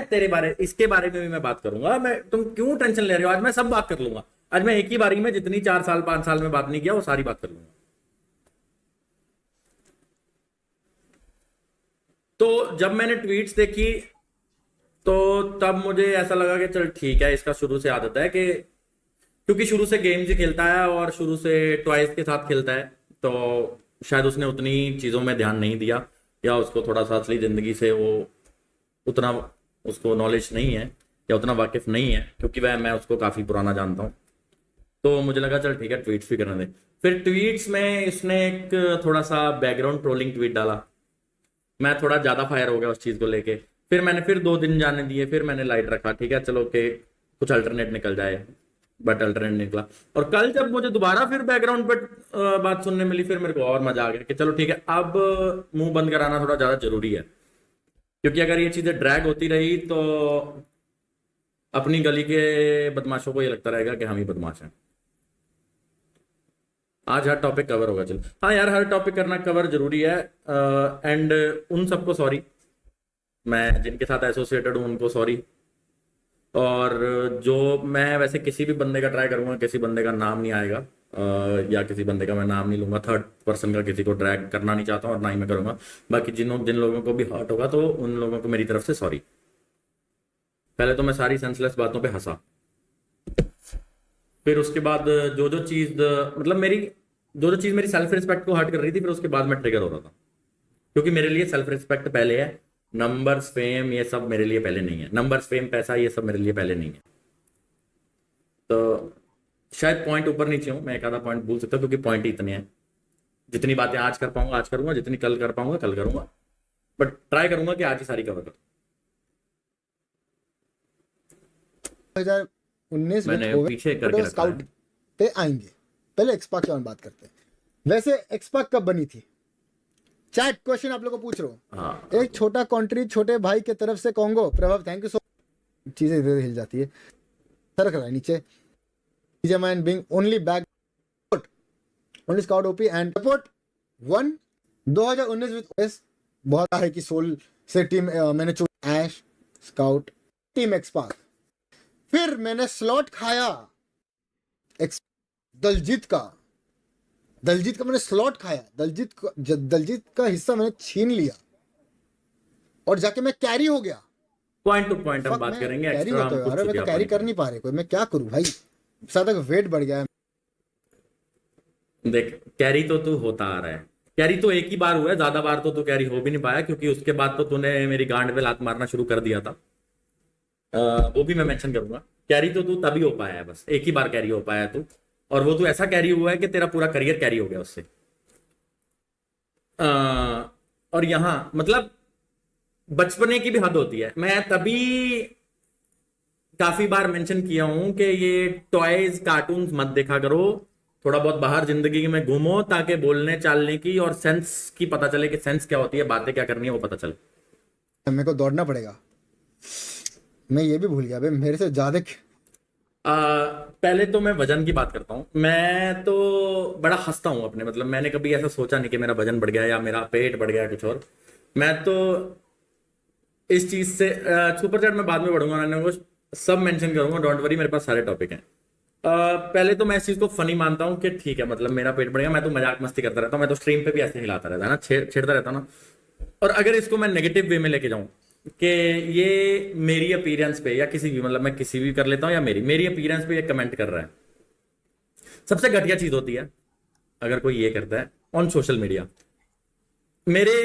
तेरे बारे इसके बारे में भी मैं बात करूंगा। मैं तुम क्यों टेंशन ले रहे हो? आज मैं सब बात कर लूंगा। आज मैं एक ही बारी में जितनी 4 साल 5 साल में बात नहीं किया वो सारी बात कर लूंगा। तो जब मैंने ट्वीट्स देखी तो तब मुझे ऐसा लगा कि चल ठीक है, इसका शुरू से आदत है कि क्योंकि शुरू से गेम्स ही खेलता है और शुरू से टॉयज के साथ खेलता है, तो शायद उसने उतनी चीज़ों में ध्यान नहीं दिया, या उसको थोड़ा सा असली ज़िंदगी से वो उतना उसको नॉलेज नहीं है या उतना वाकिफ नहीं है, क्योंकि मैं उसको काफ़ी पुराना जानता हूँ। तो मुझे लगा चल ठीक है, ट्वीट्स भी करने दे। फिर ट्वीट्स में इसने एक थोड़ा सा बैकग्राउंड ट्रोलिंग ट्वीट डाला। मैं थोड़ा ज़्यादा फायर हो गया उस चीज़ को लेके। फिर मैंने फिर 2 दिन जाने दिए, फिर मैंने लाइट रखा, ठीक है चलो कि कुछ अल्टरनेट निकल जाए, बट अल्टरनेट निकला। और कल जब मुझे दोबारा फिर बैकग्राउंड पर बात सुनने मिली, फिर मेरे को और मजा आ गया कि चलो ठीक है, अब मुंह बंद कराना थोड़ा ज़्यादा जरूरी है, क्योंकि अगर ये चीज़ें ड्रैग होती रही तो अपनी गली के बदमाशों को ये लगता रहेगा कि हम ही बदमाश हैं। आज हर टॉपिक कवर होगा। चल हाँ यार, हर टॉपिक करना कवर जरूरी है। एंड उन सबको सॉरी, मैं जिनके साथ एसोसिएटेड हूँ उनको सॉरी। और जो मैं वैसे किसी भी बंदे का ट्राई करूंगा, किसी बंदे का नाम नहीं आएगा, या किसी बंदे का मैं नाम नहीं लूंगा, थर्ड पर्सन का किसी को ड्रैग करना नहीं चाहता हूँ और ना ही मैं करूंगा। बाकी जिन लोगों को भी हर्ट होगा तो उन लोगों को मेरी तरफ से सॉरी। पहले तो मैं सारी सेंसलेस बातों पे हंसा, फिर उसके बाद जो जो चीज़ मतलब जो चीज़ मेरी सेल्फ रिस्पेक्ट को हर्ट कर रही थी, फिर उसके बाद मैं ट्रिगर हो रहा था, क्योंकि मेरे लिए सेल्फ रिस्पेक्ट पहले है। नंबर्स फेम ये सब मेरे लिए पहले नहीं है। नंबर्स फेम पैसा ये सब मेरे लिए पहले नहीं है। तो शायद पॉइंट ऊपर नीचे हूं, मैं एक आधा पॉइंट भूल सकता हूं, क्योंकि पॉइंट ही इतने हैं। जितनी बातें आज कर पाऊंगा आज करूंगा, जितनी कल कर पाऊंगा कल करूंगा, बट ट्राई करूंगा कि आज ही सारी कवर करूं। 2019 में मैंने पीछे करके रखा स्काउट है। पे आएंगे। पहले एक्सपाक के बारे में बात करते हैं। वैसे एक्सपाक कब बनी थी? चैट क्वेश्चन आप लोगों को पूछ रहा हूँ। हाँ, एक छोटा कंट्री छोटे भाई के तरफ से कॉन्गो। प्रभाव थैंक यू सो। चीजें इधर हिल जाती है, सरक रहा है नीचे। Man being only back only scout OP and support 1 2019 with बहुत है कि सोल से टीम मैंने चुन ऐश स्काउट टीम एक्सपाक। फिर मैंने स्लॉट खाया दलजीत का मैंने स्लॉट खाया। दलजीत का हिस्सा मैंने छीन लिया और जाके मैं कैरी हो गया। पॉइंट टू पॉइंट हम बात करेंगे। कैरी एक्स्ट्रा होता हम है कुछ यार, मैं तो कैरी कर नहीं पा रहे कोई, मैं क्या करूं भाई, ज्यादा वेट बढ़ गया है। देख, कैरी तो तू होता आ रहा है। कैरी तो एक ही बार हुआ है, ज्यादा बार तो तू कैरी हो भी नहीं पाया, क्योंकि उसके बाद तो तूने मेरी गांड पे लात मारना शुरू कर दिया था। वो भी मैं मेंशन करूंगा। कैरी तो तू तभी हो पाया है, बस एक ही बार कैरी हो पाया है तू, और वो तू ऐसा कैरी हुआ है कि तेरा पूरा करियर कैरी हो गया उससे। और यहां मतलब बचपने की भी हद होती है। मैं तभी काफी बार मेंशन किया हूं कि ये टॉयज कार्टून्स मत देखा करो, थोड़ा बहुत बाहर जिंदगी में घूमो, ताकि बोलने चालने की और सेंस की पता चले कि सेंस क्या होती है, बातें क्या करनी है वो पता चले। मेरे को दौड़ना पड़ेगा, मैं ये भी भूल गया भाई, मेरे से ज्यादा। पहले तो मैं वजन की बात करता हूँ। मैं तो बड़ा हंसता हूँ अपने, मतलब मैंने कभी ऐसा सोचा नहीं कि मेरा वजन बढ़ गया या मेरा पेट बढ़ गया कुछ और। मैं तो इस चीज से सुपर चैट में बाद में बढ़ूंगा, मैंने वो सब मेंशन करूंगा, डोंट वरी, मेरे पास सारे टॉपिक हैं। पहले तो मैं इस चीज को फनी मानता हूँ कि ठीक है, मतलब मेरा पेट बढ़ गया, मैं तो मजाक मस्ती करता रहता हूँ, मैं तो स्ट्रीम पे भी ऐसे हिलाता रहता है ना, छेड़ता रहता ना। और अगर इसको मैं नेगेटिव वे में लेके जाऊं कि ये मेरी अपीयरेंस पे या किसी भी, मतलब मैं किसी भी कर लेता हूं, या मेरी अपीयरेंस पे ये कमेंट कर रहा है, सबसे घटिया चीज होती है अगर कोई ये करता है ऑन सोशल मीडिया। मेरे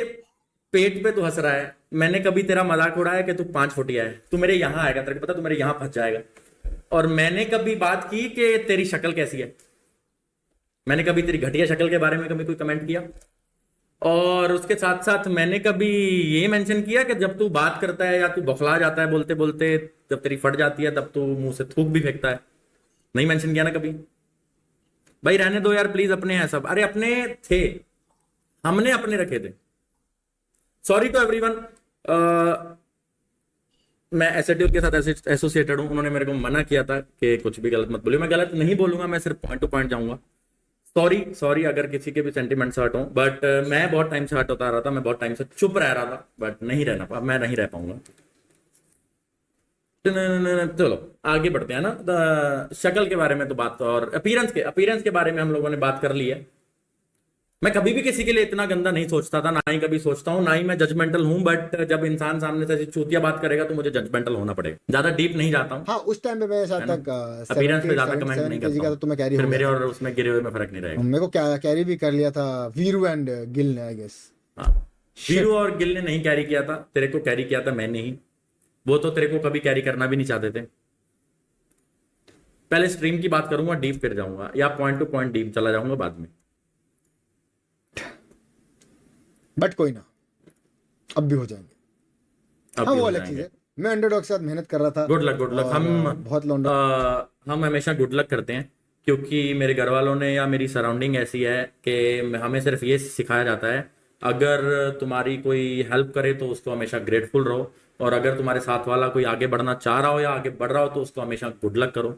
पेट पे तू हंस रहा है, मैंने कभी तेरा मजाक उड़ाया कि तू 5 फुटिया है, तू मेरे यहां आएगा, तेरे को पता तू मेरे यहां फंस जाएगा। और मैंने कभी बात की कि तेरी शक्ल कैसी है? मैंने कभी तेरी घटिया शक्ल के बारे में कभी कोई कमेंट किया? और उसके साथ साथ मैंने कभी ये मेंशन किया कि जब तू बात करता है या तू बौखला जाता है बोलते बोलते, जब तेरी फट जाती है तब तू मुंह से थूक भी फेंकता है? नहीं मेंशन किया ना कभी। भाई रहने दो यार प्लीज, अपने हैं सब। अरे अपने थे, हमने अपने रखे थे। Sorry to everyone. मैं एसएटीएल के साथ एसोसिएटेड हूं, उन्होंने मेरे को मना किया था कि कुछ भी गलत मत बोलिए। मैं गलत नहीं बोलूंगा, मैं सिर्फ पॉइंट टू पॉइंट जाऊंगा। सॉरी अगर किसी के भी सेंटिमेंट्स हर्ट हो, बट मैं बहुत टाइम से हर्ट होता रहा था, मैं बहुत टाइम से चुप रह रहा था, बट नहीं रहना, अब मैं नहीं रह पाऊंगा। चलो आगे बढ़ते हैं ना। शक्ल के बारे में तो बात, और अपीयरेंस के बारे में हम लोगों ने बात कर ली है। मैं कभी भी किसी के लिए इतना गंदा नहीं सोचता था, ना ही कभी सोचता हूँ, ना ही मैं जजमेंटल हूँ, बट जब इंसान सामने से ऐसी चूतिया बात करेगा तो मुझे जजमेंटल होना पड़ेगा। ज्यादा डीप नहीं जाता हूँ, हाँ उस टाइम पे मेरे साथ है ना। तक अपीयरेंस पे 78 ज्यादा कमेंट 77 नहीं केजी करता का हूँ, तो तुम्हें कैरी फिर हो मेरे गया और उसमें गिरे हुए में फर्क नहीं था। रहेगा। मेरे को क्या कैरी भी कर लिया था वीरू एंड गिल ने, आई गेस। हाँ, वीरू और गिल ने नहीं कैरी किया था, तेरे को कैरी किया था मैंने ही। वो तो तेरे को कभी कैरी करना भी नहीं चाहते थे। पहले स्ट्रीम की बात करूंगा, डीप फिर जाऊंगा, या पॉइंट टू पॉइंट डीप चला जाऊंगा बाद में। बट कोई ना, अब भी हो जाएंगे। अब हाँ भी वो हो अलग चीज जाएंगे। है, मैं अंडरडॉग के साथ मेहनत कर रहा था गुड लक, गुड लक। और बहुत लौंडा। हम हमेशा गुड लक करते हैं, क्योंकि मेरे घर वालों ने या मेरी सराउंडिंग ऐसी है कि हमें सिर्फ ये सिखाया जाता है, अगर तुम्हारी कोई हेल्प करे तो उसको हमेशा ग्रेटफुल रहो, और अगर तुम्हारे साथ वाला कोई आगे बढ़ना चाह रहा हो या आगे बढ़ रहा हो तो उसको हमेशा गुड लक करो।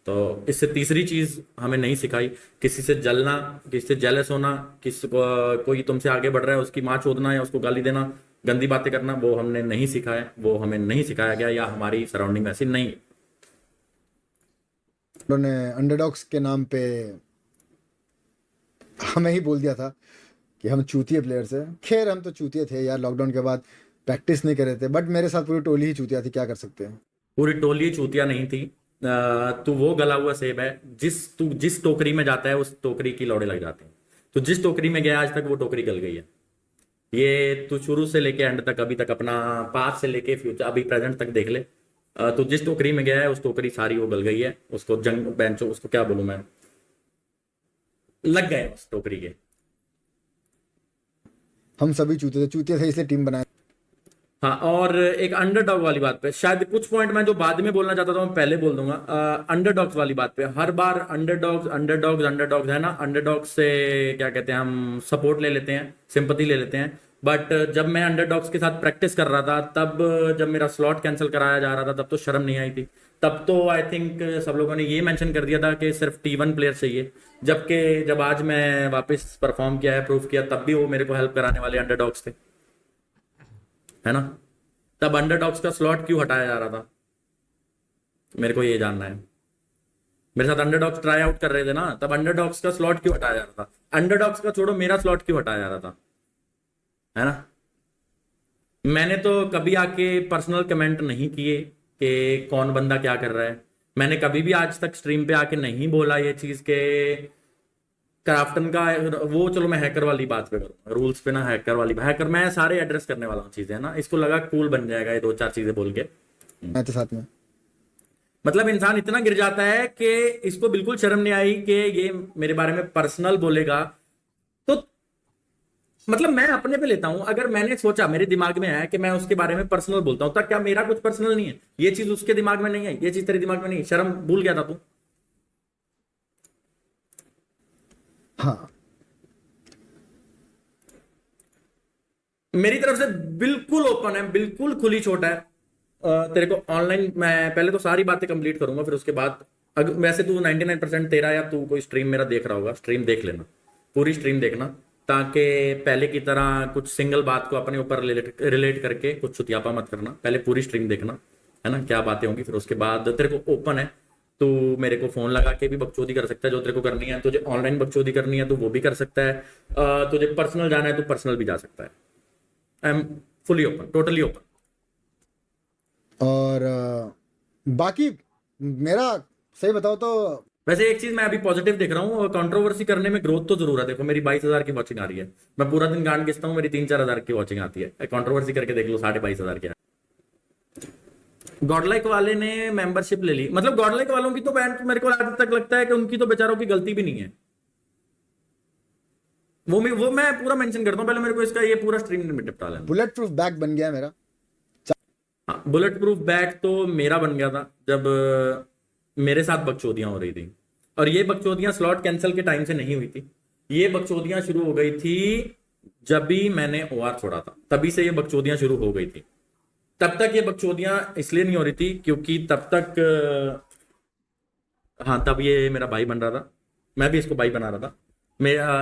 तो इससे तीसरी चीज हमें नहीं सिखाई, किसी से जलना, किसी से जेलस होना, किसी को कोई तुमसे आगे बढ़ रहा है उसकी माँ चोदना या उसको गाली देना, गंदी बातें करना, वो हमने नहीं सीखा है, वो हमें नहीं सिखाया गया, या हमारी सराउंडिंग में ऐसी नहीं है। उन्होंने अंडरडॉग्स के नाम पे हमें ही बोल दिया था कि हम चूतिए प्लेयर्स हैं। खैर हम तो चूतिए थे यार, लॉकडाउन के बाद प्रैक्टिस नहीं कर रहे थे, बट मेरे साथ पूरी टोली ही चूतिया थी, क्या कर सकते हैं। पूरी टोली चूतिया नहीं थी। तू वो गला हुआ सेब है, तू जिस टोकरी में जाता है उस टोकरी की लौड़े लग जाते हैं। तो जिस टोकरी में गया आज तक वो टोकरी गल गई है। ये तू शुरू से लेके एंड तक, अभी तक अपना पास्ट से लेके फ्यूचर अभी प्रेजेंट तक देख ले। तो जिस टोकरी में गया है उस टोकरी सारी वो गल गई है, उसको जंग बेंचो, उसको क्या बोलूं मैं, लग गए उस टोकरी के। हम सभी चूतिए थे इसलिए टीम बनाए। हाँ, और एक अंडरडॉग वाली बात पे शायद कुछ पॉइंट मैं जो बाद में बोलना चाहता था मैं पहले बोल दूंगा। अंडरडॉग्स वाली बात पे, हर बार अंडरडॉग्स है ना, अंडरडॉग्स से क्या कहते हैं, हम सपोर्ट ले लेते हैं, सिंपैथी ले लेते हैं। बट जब मैं अंडरडॉग्स के साथ प्रैक्टिस कर रहा था, तब जब मेरा स्लॉट कैंसिल कराया जा रहा था, तब तो शर्म नहीं आई थी। तब तो आई थिंक सब लोगों ने ये मेंशन कर दिया था कि सिर्फ T1 प्लेयर चाहिए, जबकि जब आज मैं वापस परफॉर्म किया है, प्रूव किया, तब भी वो मेरे को हेल्प कराने वाले अंडरडॉग्स थे, है ना। तब अंडरडॉग्स का स्लॉट क्यों हटाया जा रहा था, मेरे को ये जानना है। मेरे साथ अंडरडॉग्स ट्राई आउट कर रहे थे ना, तब अंडरडॉग्स का स्लॉट क्यों हटाया जा रहा था, अंडरडॉग्स का छोड़ो, मेरा स्लॉट क्यों हटाया जा रहा था, है ना। मैंने तो कभी आके पर्सनल कमेंट नहीं किए कि कौन बंदा क्या कर रहा है। मैंने कभी भी आज तक स्ट्रीम पे आके नहीं बोला ये चीज के क्राफ्टन का वो, चलो मैं हैकर वाली बात पे करूँ, रूल्स पे ना, हैकर मैं सारे एड्रेस करने वाला हूँ चीजें, है ना। इसको लगा कूल बन जाएगा ये दो चार चीजें बोल के, मैं तो साथ में। मतलब इंसान इतना गिर जाता है कि इसको बिल्कुल शर्म नहीं आई कि ये मेरे बारे में पर्सनल बोलेगा। तो मतलब मैं अपने पे लेता हूं, अगर मैंने सोचा, मेरे दिमाग में है कि मैं उसके बारे में पर्सनल बोलता हूं, तो क्या मेरा कुछ पर्सनल नहीं है? ये चीज उसके दिमाग में नहीं है, ये चीज तेरे दिमाग में नहीं है, शर्म भूल गया था तू। हाँ मेरी तरफ से बिल्कुल ओपन है, बिल्कुल खुली छूट है। तेरे को ऑनलाइन, मैं पहले तो सारी बातें कंप्लीट करूंगा, फिर उसके बाद अगर वैसे तू 99% तेरा, या तू कोई स्ट्रीम मेरा देख रहा होगा, स्ट्रीम देख लेना, पूरी स्ट्रीम देखना, ताकि पहले की तरह कुछ सिंगल बात को अपने ऊपर रिलेट करके कुछ छुतियापा मत करना। पहले पूरी स्ट्रीम देखना, है ना, क्या बातें होंगी, फिर उसके बाद तेरे को ओपन है, तू मेरे को फोन लगा के भी बकचोदी कर सकता है, जो तेरे को करनी है। तुझे ऑनलाइन बकचोदी करनी है तो वो भी कर सकता है, तुझे पर्सनल जाना है तो पर्सनल भी जा सकता है। I am fully open, totally open. और बाकी मेरा सही बताओ तो वैसे एक चीज मैं अभी पॉजिटिव देख रहा हूँ, कंट्रोवर्सी करने में ग्रोथ तो जरूर है। देखो मेरी 22,000 की वॉचिंग आ रही है, मैं पूरा दिन गांड घिसता हूँ, मेरी 3-4 हजार की वॉचिंग आती है। कंट्रोवर्सी करके देख लो, 22,500 की। गॉडलाइक वाले ने मेंबरशिप ले ली, मतलब गॉडलाइक वालों की तो बैंड, मेरे को आज तक लगता है कि उनकी तो बेचारों की गलती भी नहीं है। वो मैं पूरा मेंशन करता हूँ, पहले मेरे को इसका ये पूरा स्ट्रीम में निपटा लेना। बुलेट प्रूफ बैग बन गया है मेरा। हाँ, बुलेट प्रूफ बैग तो मेरा बन गया था जब मेरे साथ बकचोदियां हो रही थी, और ये बकचोदियां स्लॉट कैंसिल के टाइम से नहीं हुई थी, ये बकचोदियां शुरू हो गई थी जब भी मैंने OR छोड़ा था, तभी से ये बकचोदियां शुरू हो गई थी। तब तक ये बकचोदियां इसलिए नहीं हो रही थी क्योंकि तब तक हाँ, तब ये मेरा भाई बन रहा था, मैं भी इसको भाई बना रहा था।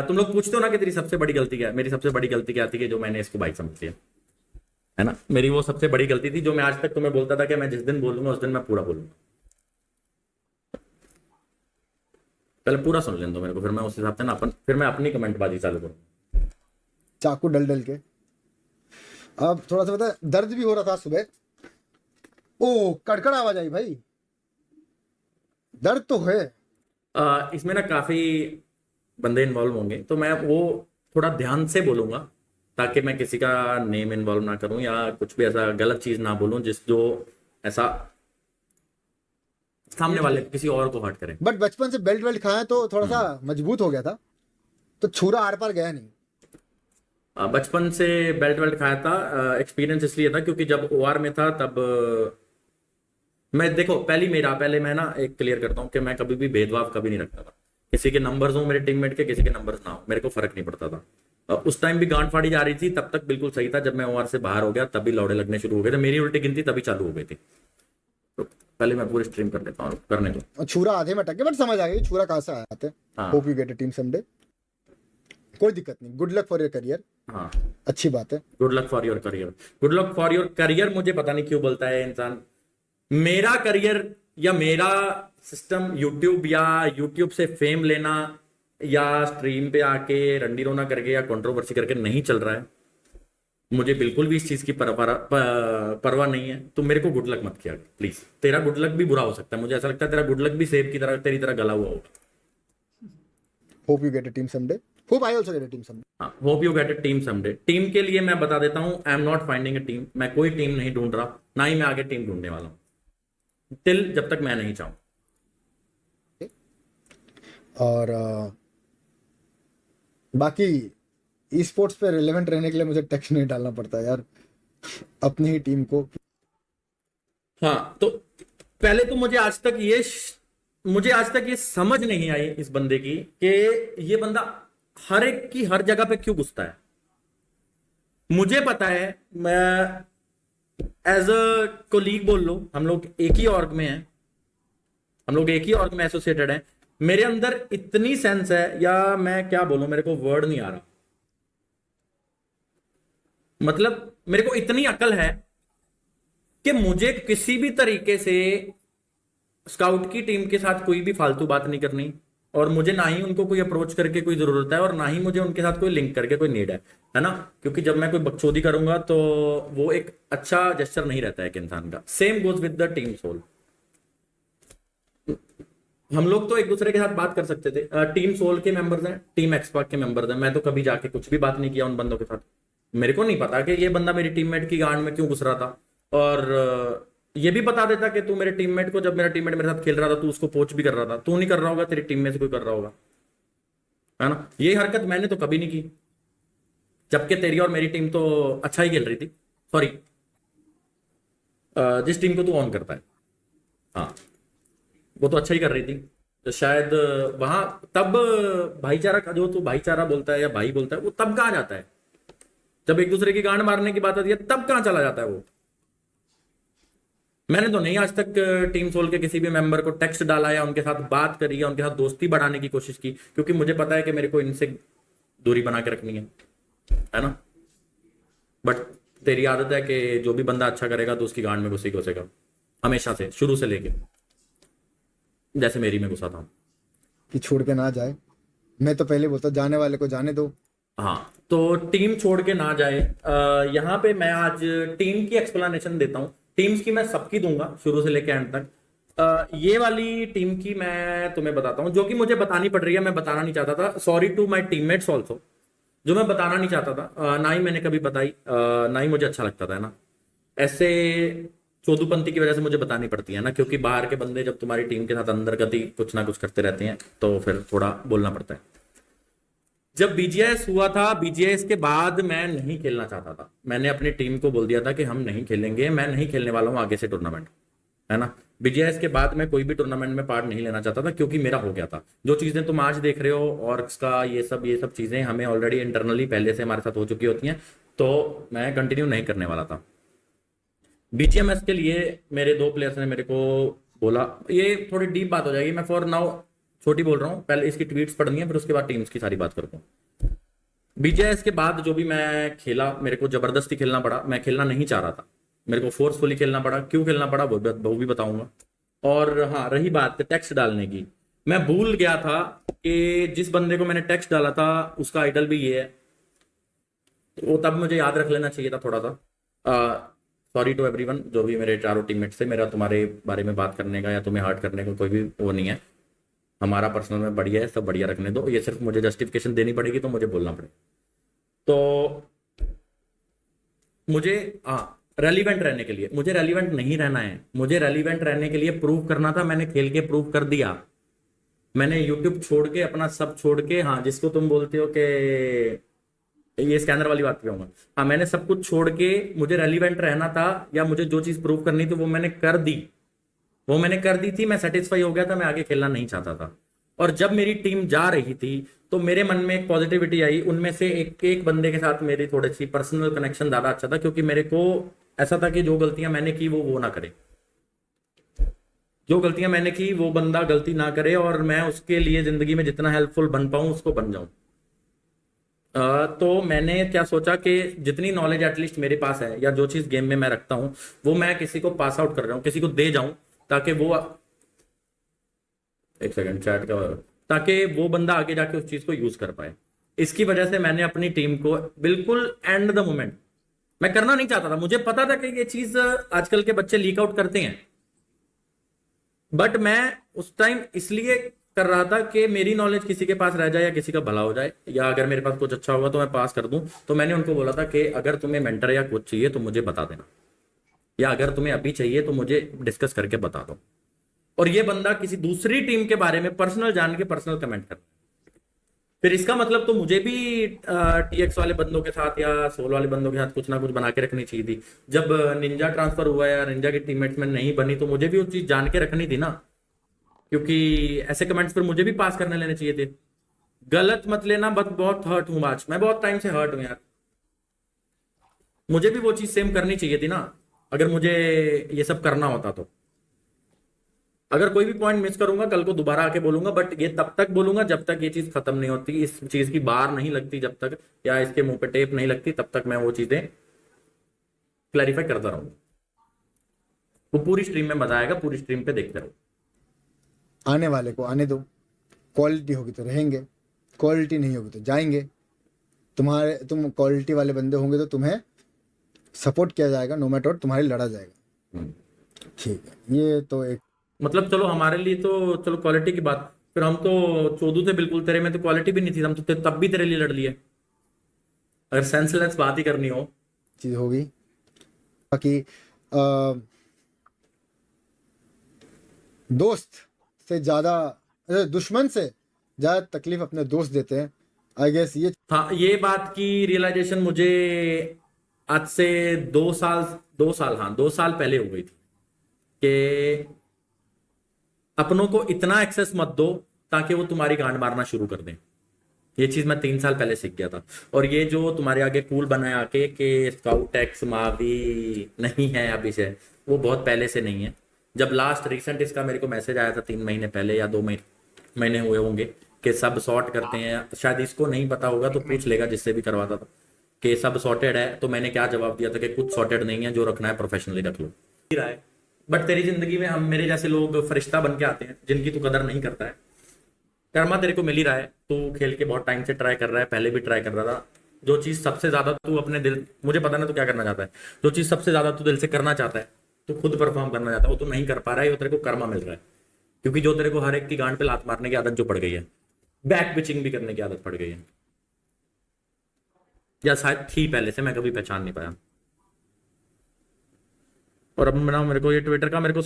तुम लोग पूछते हो ना कि तेरी सबसे बड़ी गलती क्या है, मेरी सबसे बड़ी गलती क्या थी कि जो मैंने इसको भाई समझ लिया, है ना। मेरी वो सबसे बड़ी गलती थी, जो मैं आज तक तुम्हें बोलता था कि मैं जिस दिन बोलूंगा उस दिन मैं पूरा बोलूंगा। पहले पूरा सुन लेने दो मेरे को, फिर मैं उस हिसाब से ना फिर मैं अपनी कमेंटबाजी चालू करूँ। चाकू डल डल के। अब थोड़ा सा पता है, दर्द भी हो रहा था सुबह। ओ कड़कड़ आवाज आई भाई, दर्द तो है। इसमें ना काफी बंदे इन्वॉल्व होंगे, तो मैं वो थोड़ा ध्यान से बोलूंगा, ताकि मैं किसी का नेम इन्वॉल्व ना करूं या कुछ भी ऐसा गलत चीज ना बोलूं जिस जो ऐसा सामने वाले किसी और को हर्ट करे। बट बचपन से बेल्ट वेल्ट खाया तो थोड़ा सा मजबूत हो गया था, तो छुरा आर पार गया नहीं। बचपन से बेल्ट वेल्ट खाया था, एक्सपीरियंस इसलिए था क्योंकि जब ओआर में था तब मैं देखो पहले मैं ना एक क्लियर करता हूँ कि मैं कभी भी भेदभाव कभी नहीं रखता था। किसी के नंबर्स हो मेरे टीममेट के, किसी के नंबर्स ना हो, मेरे को फर्क नहीं पड़ता था। उस टाइम भी गांड फाड़ी जा रही थी, तब तक बिल्कुल सही था। जब मैं ओआर से बाहर हो गया तभी लौड़े लगने शुरू हो गए थे, मेरी उल्टी गिनती तभी चालू हो गई थी। तो पहले मैं पूरी स्ट्रीम कर लेता हूँ, करने दो। और छुरा आधे में अटक गया, बट समझ आ गई छुरा कहाँ से आया थे। हाँ। Hope you get a team someday. कोई दिक्कत नहीं, good luck for your career. हाँ, अच्छी बात है। Good luck for your career. Good luck for your career मुझे पता नहीं क्यों बोलता है इंसान। मेरा करियर या मेरा सिस्टम यूट्यूब या यूट्यूब से फेम लेना या स्ट्रीम पे आके रंडी रोना करके या कंट्रोवर्सी करके नहीं चल रहा है। मुझे बिल्कुल भी इस चीज की परवाह नहीं है। तुम मेरे को गुड लक मत किया प्लीज। तेरा गुड लक भी बुरा हो सकता है, मुझे ऐसा लगता है तेरा गुड लक भी सेब की तरह तेरी तरह गला हुआ होगा। Hope you get a team someday. Hope I also get a team someday. हाँ, hope you get a team someday. Team के लिए मैं बता देता हूं, I am not finding a team. मैं कोई टीम नहीं ढूंढ रहा, ना ही मैं आगे टीम ढूंढने वाला हूं, टिल जब तक मैं नहीं चाहूं। और बाकी ई स्पोर्ट्स पे रिलेवेंट रहने के लिए मुझे टेक्स्ट नहीं डालना पड़ता यार अपनी ही टीम को। हाँ, तो पहले तो मुझे आज तक ये समझ नहीं आई इस बंदे की कि ये बंदा हर एक की हर जगह पे क्यों घुसता है। मुझे पता है, मैं एज अ कोलीग बोल लो, हम लोग एक ही ऑर्ग में हैं, हम लोग एक ही ऑर्ग में एसोसिएटेड हैं। मेरे अंदर इतनी सेंस है, या मैं क्या बोलूं, मेरे को वर्ड नहीं आ रहा। मतलब मेरे को इतनी अकल है कि मुझे किसी भी तरीके से स्काउट की टीम के साथ कोई भी फालतू बात नहीं करनी, और मुझे ना ही उनको कोई अप्रोच करके कोई जरूरत है, और ना ही मुझे उनके साथ कोई लिंक करके कोई नीड है ना। क्योंकि जब मैं कोई बकचोदी करूंगा तो वो एक अच्छा जेस्चर नहीं रहता है एक इंसान का। Same goes with the team soul. हम लोग तो एक दूसरे के साथ बात कर सकते थे। टीम सोल के मेंबर्स हैं, टीम एक्सपर्ट के मेंबर्स हैं। मैं तो कभी जाके कुछ भी बात नहीं किया उन बंदों के साथ। मेरे को नहीं पता कि ये बंदा मेरी टीममेट की गांड में क्यों घुस रहा था। और ये भी बता देता कि तू मेरे टीममेट को, जब मेरा टीममेट मेरे साथ खेल रहा था, तू उसको पोच भी कर रहा था। तू नहीं कर रहा होगा, तेरी टीम में से कोई कर रहा होगा, है ना। ये हरकत मैंने तो कभी नहीं की, जबकि तेरी और मेरी टीम तो अच्छा ही खेल रही थी। सॉरी, जिस टीम को तू ऑन करता है, हाँ, वो तो अच्छा ही कर रही थी। तो शायद वहां तब भाईचारा का, जो तू भाईचारा बोलता है या भाई बोलता है, वो तब कहाँ जाता है जब एक दूसरे की गांड मारने की बात आती है, तब कहाँ चला जाता है वो। मैंने तो नहीं आज तक टीम सोल के किसी भी मेंबर को टेक्स्ट डाला या उनके साथ बात करी या उनके साथ दोस्ती बढ़ाने की कोशिश की, क्योंकि मुझे पता है कि मेरे को इनसे दूरी बना के रखनी है ना। बट तेरी आदत है कि जो भी बंदा अच्छा करेगा तो उसकी गांड में घुसेगा, हमेशा से, शुरू से लेके, जैसे मेरी में घुसा था कि छोड़ के ना जाए। मैं तो पहले बोलता जाने वाले को जाने दो। हाँ, तो टीम छोड़ के ना जाए। यहाँ पे मैं आज टीम की एक्सप्लेनेशन देता हूँ। टीम्स की मैं सबकी दूंगा शुरू से लेके एंड तक। ये वाली टीम की मैं तुम्हें बताता हूँ, जो कि मुझे बतानी पड़ रही है। मैं बताना नहीं चाहता था, sorry to my teammates also, जो मैं बताना नहीं चाहता था। ना ही मैंने कभी बताई, ना ही मुझे अच्छा लगता था, है ना। ऐसे चोदूपंथी की वजह से मुझे बतानी पड़ती है ना, क्योंकि बाहर के बंदे जब तुम्हारी टीम के साथ अंदर गति कुछ ना कुछ करते रहते हैं, तो फिर थोड़ा बोलना पड़ता है। जब बीजीएस हुआ था, बीजीएस के बाद मैं नहीं खेलना चाहता था। मैंने अपनी टीम को बोल दिया था कि हम नहीं खेलेंगे, मैं नहीं खेलने वाला हूं आगे से टूर्नामेंट, है ना। बीजीएस के बाद मैं कोई भी टूर्नामेंट में पार्ट नहीं लेना चाहता था, क्योंकि मेरा हो गया था। जो चीजें तुम आज देख रहे हो और इसका ये सब चीजें हमें ऑलरेडी इंटरनली पहले से हमारे साथ हो चुकी होती हैं, तो मैं कंटिन्यू नहीं करने वाला था। बीजीएमएस के लिए मेरे 2 प्लेयर्स ने मेरे को बोला, ये थोड़ी डीप बात हो जाएगी, मैं फॉर नाउ छोटी बोल रहा हूँ, पहले इसकी ट्वीट्स पढ़नी है, फिर उसके बाद टीम्स की सारी बात करता हूँ। बीजेएस के बाद जो भी मैं खेला, मेरे को जबरदस्ती खेलना पड़ा, मैं खेलना नहीं चाह रहा था, मेरे को फोर्सफुली खेलना पड़ा। क्यों खेलना पड़ा वो भी बताऊंगा। और हाँ, रही बात टेक्स्ट डालने की, मैं भूल गया था कि जिस बंदे को मैंने टेक्स्ट डाला था उसका आइडल भी ये है, वो तब मुझे याद रख लेना चाहिए था थोड़ा सा। सॉरी टू एवरीवन, जो भी मेरे चारों टीममेट से, मेरा तुम्हारे बारे में बात करने का या तुम्हें हर्ट करने का कोई भी वो नहीं है। हमारा पर्सनल में बढ़िया है, सब बढ़िया रखने दो। ये सिर्फ मुझे जस्टिफिकेशन देनी पड़ेगी तो मुझे बोलना पड़ेगा। तो मुझे रेलिवेंट रहने के लिए, मुझे रेलिवेंट नहीं रहना है, मुझे रेलिवेंट रहने के लिए प्रूव करना था। मैंने खेल के प्रूव कर दिया। मैंने यूट्यूब छोड़ के, अपना सब छोड़ के, हाँ जिसको तुम बोलते हो कि ये स्कैनर वाली बात पे होगा, हाँ मैंने सब कुछ छोड़ के मुझे रेलिवेंट रहना था, या मुझे जो चीज प्रूव करनी थी वो मैंने कर दी, वो मैंने कर दी थी। मैं सेटिस्फाई हो गया था, मैं आगे खेलना नहीं चाहता था। और जब मेरी टीम जा रही थी तो मेरे मन में एक पॉजिटिविटी आई। उनमें से एक एक बंदे के साथ मेरी थोड़ी सी पर्सनल कनेक्शन ज्यादा अच्छा था, क्योंकि मेरे को ऐसा था कि जो गलतियां मैंने की वो ना करे, जो गलतियां मैंने की वो बंदा गलती ना करे, और मैं उसके लिए जिंदगी में जितना हेल्पफुल बन पाऊं उसको बन जाऊं। तो मैंने क्या सोचा कि जितनी नॉलेज एटलीस्ट मेरे पास है, या जो चीज गेम में मैं रखता हूं, वो मैं किसी को पास आउट कर रहा हूं, किसी को दे जाऊं, ताकि वो, एक सेकंड चैट का, ताकि वो बंदा आगे जाके उस चीज को यूज कर पाए। इसकी वजह से मैंने अपनी टीम को बिल्कुल एंड द मोमेंट, मैं करना नहीं चाहता था, मुझे पता था कि ये चीज आजकल के बच्चे लीक आउट करते हैं, बट मैं उस टाइम इसलिए कर रहा था कि मेरी नॉलेज किसी के पास रह जाए या किसी का भला हो जाए, या अगर मेरे पास कुछ अच्छा होगा तो मैं पास कर दूं। तो मैंने उनको बोला था कि अगर तुम्हें मेंटर या कुछ चाहिए तो मुझे बता देना, या अगर तुम्हें अभी चाहिए तो मुझे डिस्कस करके बता दो। और ये बंदा किसी दूसरी टीम के बारे में पर्सनल जान के पर्सनल कमेंट कर, फिर इसका मतलब तो मुझे भी टीएक्स वाले बंदों के साथ या सोल वाले बंदों के साथ कुछ ना कुछ बना के रखनी चाहिए थी। जब निंजा ट्रांसफर हुआ या निंजा की टीममेट्स में नहीं बनी, तो मुझे भी वो चीज जान के रखनी थी ना, क्योंकि ऐसे कमेंट्स पर मुझे भी पास करने लेने चाहिए थे। गलत मत लेना, बट बहुत हर्ट हूं आज, मैं बहुत टाइम से हर्ट हूं यार। मुझे भी वो चीज सेम करनी चाहिए थी ना, अगर मुझे ये सब करना होता तो। अगर कोई भी पॉइंट मिस करूंगा कल को दोबारा आके बोलूंगा, बट ये तब तक बोलूंगा जब तक ये चीज खत्म नहीं होती, इस चीज की बार नहीं लगती जब तक, या इसके मुंह पे टेप नहीं लगती तब तक मैं वो चीजें क्लैरिफाई करता रहूंगा। वो पूरी स्ट्रीम में मजा आएगा, पूरी स्ट्रीम पे देखते रहो। आने वाले को आने दो, क्वालिटी होगी तो रहेंगे, क्वालिटी नहीं होगी तो जाएंगे। तुम क्वालिटी वाले बंदे होंगे तो तुम्हें सपोर्ट किया जाएगा, नो मैटर, तुम्हारे लड़ा जाएगा। ठीक है, ये तो एक, मतलब चलो हमारे लिए तो चलो क्वालिटी की बात, फिर हम तो चोदू थे बिल्कुल, तेरे में तो क्वालिटी भी नहीं थी, हम तो तब भी तेरे लिए लड़ लिए, अगर सेंसलेस बात ही करनी हो। चीज होगी। बाकी दोस्त से ज्यादा, दुश्मन से ज्यादा तकलीफ अपने दोस्त देते हैं, आई गेस। ये हाँ, ये बात की रियलाइजेशन मुझे आज से 2 साल, हाँ 2 साल पहले हो गई थी, कि अपनों को इतना एक्सेस मत दो ताकि वो तुम्हारी गांड मारना शुरू कर दें। ये चीज मैं 3 साल पहले सीख गया था। और ये जो तुम्हारे आगे कूल बनाए आके कि स्काउट एक्स मावी नहीं है अभी से, वो बहुत पहले से नहीं है। जब लास्ट रिसेंट इसका मेरे को मैसेज आया था 3 महीने पहले या 2 महीने हुए होंगे, कि सब सॉर्ट करते हैं, शायद इसको नहीं पता होगा तो पूछ लेगा जिससे भी करवाता था, कि सब सॉर्टेड है। तो मैंने क्या जवाब दिया था कि कुछ सॉर्टेड नहीं है, जो रखना है प्रोफेशनली रख लो। बट तेरी जिंदगी में हम मेरे जैसे लोग फरिश्ता बन के आते हैं जिनकी तू कदर नहीं करता है। कर्मा तेरे को मिल ही रहा है, तू खेल के बहुत टाइम से ट्राई कर रहा है, पहले भी ट्राई कर रहा था। जो चीज सबसे ज्यादा तू अपने दिल, मुझे पता ना तू क्या करना चाहता है, जो चीज सबसे ज्यादा तू दिल से करना चाहता है, तू खुद परफॉर्म करना चाहता है, वो तू नहीं कर पा रहा है, वो तेरे को कर्मा मिल रहा है। क्योंकि जो तेरे को हर एक की गांड पे लात मारने की आदत जो पड़ गई है, बैक पिचिंग भी करने की आदत पड़ गई है, या शायद थी पहले से, मैं कभी पहचान नहीं पाया। और अब मेरे को ये ट्विटर का मेरे को